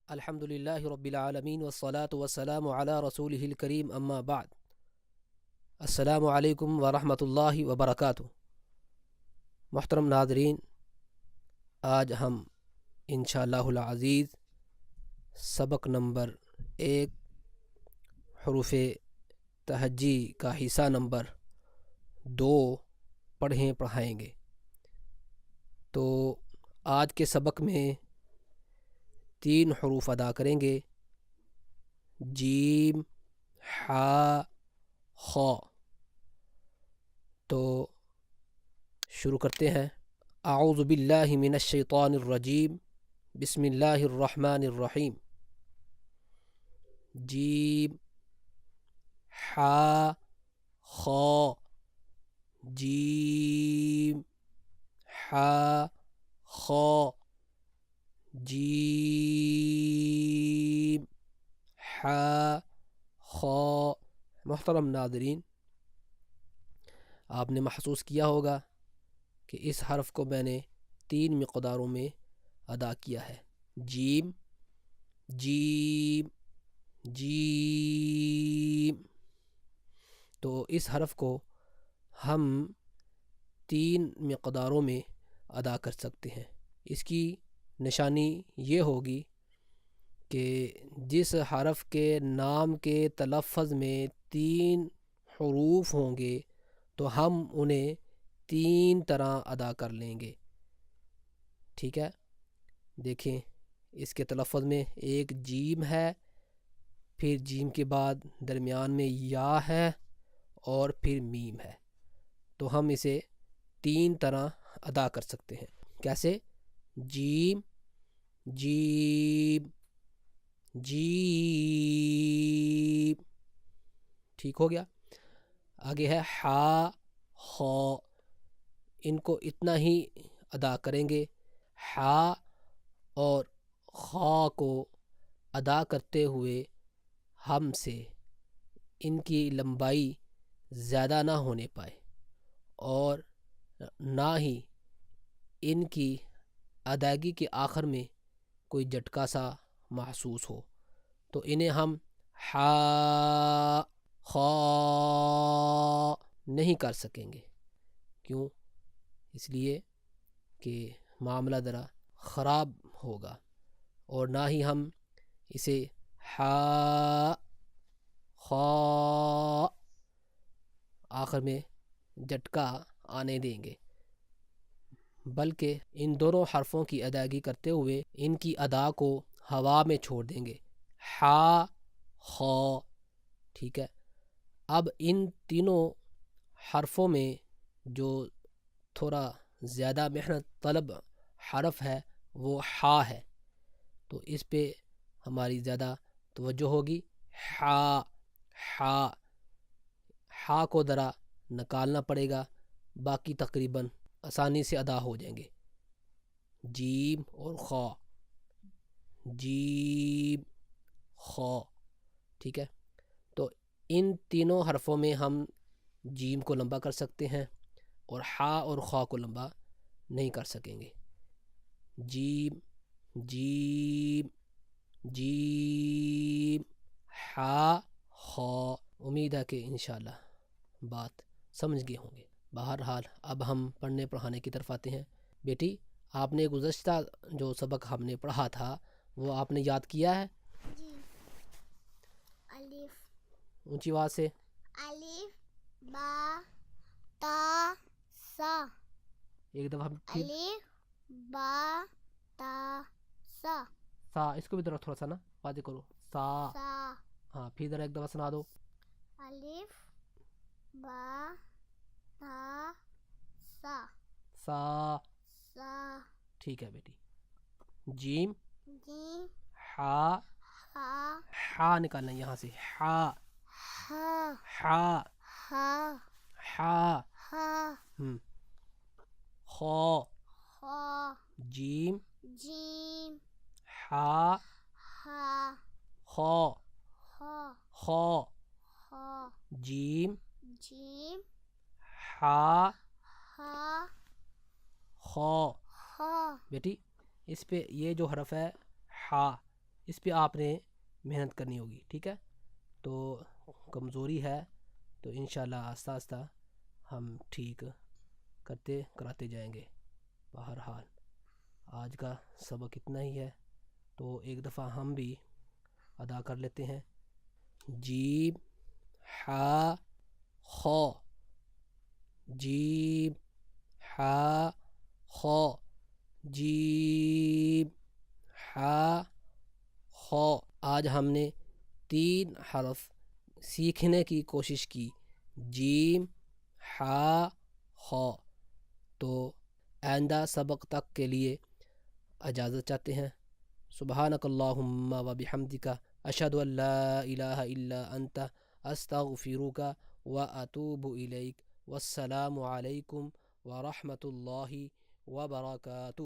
الحمد للہ رب العالمین والصلاة والسلام علی رسولہ الکریم اما بعد. السلام علیکم ورحمۃ اللہ وبرکاتہ. محترم ناظرین، آج ہم انشاءاللہ العزیز سبق نمبر 1 حروف تہجی کا حصہ نمبر 2 پڑھائیں گے. تو آج کے سبق میں 3 حروف ادا کریں گے: جیم، حا، خا. تو شروع کرتے ہیں. اعوذ باللہ من الشیطان الرجیم، بسم اللہ الرحمن الرحیم. جیم، حا، خا. جیم، حا، خا. جیم، حا، خا. محترم ناظرین، آپ نے محسوس کیا ہوگا کہ اس حرف کو میں نے 3 مقداروں میں ادا کیا ہے: جیم، جیم، جیم. تو اس حرف کو ہم 3 مقداروں میں ادا کر سکتے ہیں. اس کی نشانی یہ ہوگی کہ جس حرف کے نام کے تلفظ میں 3 حروف ہوں گے تو ہم انہیں 3 طرح ادا کر لیں گے. ٹھیک ہے، دیکھیں اس کے تلفظ میں ایک جیم ہے، پھر جیم کے بعد درمیان میں یا ہے اور پھر میم ہے. تو ہم اسے 3 طرح ادا کر سکتے ہیں. کیسے؟ جیم، جیم، جیم. ٹھیک ہو گیا. آگے ہے حا، خا. ان کو اتنا ہی ادا کریں گے. حا اور خا کو ادا کرتے ہوئے ہم سے ان کی لمبائی زیادہ نہ ہونے پائے اور نہ ہی ان کی ادائیگی کے آخر میں کوئی جھٹکا سا محسوس ہو. تو انہیں ہم حا، خا نہیں کر سکیں گے. کیوں؟ اس لیے کہ معاملہ ذرا خراب ہوگا، اور نہ ہی ہم اسے حا، خا آخر میں جھٹکا آنے دیں گے، بلکہ ان دونوں حرفوں کی ادائیگی کرتے ہوئے ان کی ادا کو ہوا میں چھوڑ دیں گے. حا، خا. ٹھیک ہے. اب ان تینوں حرفوں میں جو تھوڑا زیادہ محنت طلب حرف ہے وہ حا ہے. تو اس پہ ہماری زیادہ توجہ ہوگی. حا، حا. حا کو ذرا نکالنا پڑے گا، باقی تقریباً آسانی سے ادا ہو جائیں گے. جیم اور خا، جیم، خا. ٹھیک ہے. تو ان تینوں حرفوں میں ہم جیم کو لمبا کر سکتے ہیں اور حا اور خا کو لمبا نہیں کر سکیں گے. جیم، جیم، جیم، حا، خا. امید ہے کہ انشاءاللہ بات سمجھ گئے ہوں گے. بہرحال اب ہم پڑھنے پڑھانے کی طرف آتے ہیں. بیٹی، آپ نے گزشتہ جو سبق ہم نے پڑھا تھا وہ آپ نے یاد کیا ہے؟ جی. الف، اونچی آواز سے. الف، با، تا، سا. ایک دفعہ پھر. الف، با، تا، سا. سا. اس کو بھی ذرا تھوڑا سا نا واضح کرو. سا. سا. ہاں، پھر ذرا ایک دفعہ سنا دو. الف، با، تا، سا. سا. سا. ٹھیک ہے بیٹی. جیم، جیم، حا. ہا. حا نکالنا ہے یہاں سے. حا، ہا. حا، ہا. حا. ہا. خا. خا. جیم، جیم، حا، ہا. خا. خا. خا. خا. جیم، جیم، حا، ہا. خا. خا. بیٹی اس پہ یہ جو حرف ہے حا، اس پہ آپ نے محنت کرنی ہوگی، ٹھیک ہے؟ تو کمزوری ہے تو انشاءاللہ آہستہ آہستہ ہم ٹھیک کرتے کراتے جائیں گے۔ بہرحال آج کا سبق اتنا ہی ہے، تو ایک دفعہ ہم بھی ادا کر لیتے ہیں۔ جیم حا خا، جیم حا خا، جیم حا خا۔ آج ہم نے 3 حرف سیکھنے کی کوشش کی، جیم حا خا۔ تو آئندہ سبق تک کے لیے اجازت چاہتے ہیں۔ سبحانک اللہم و بحمدک، اشہد ان لا الہ الا انت، استغفرک و اتوب الیک۔ والسلام علیکم ورحمۃ اللہ وبرکاتہ۔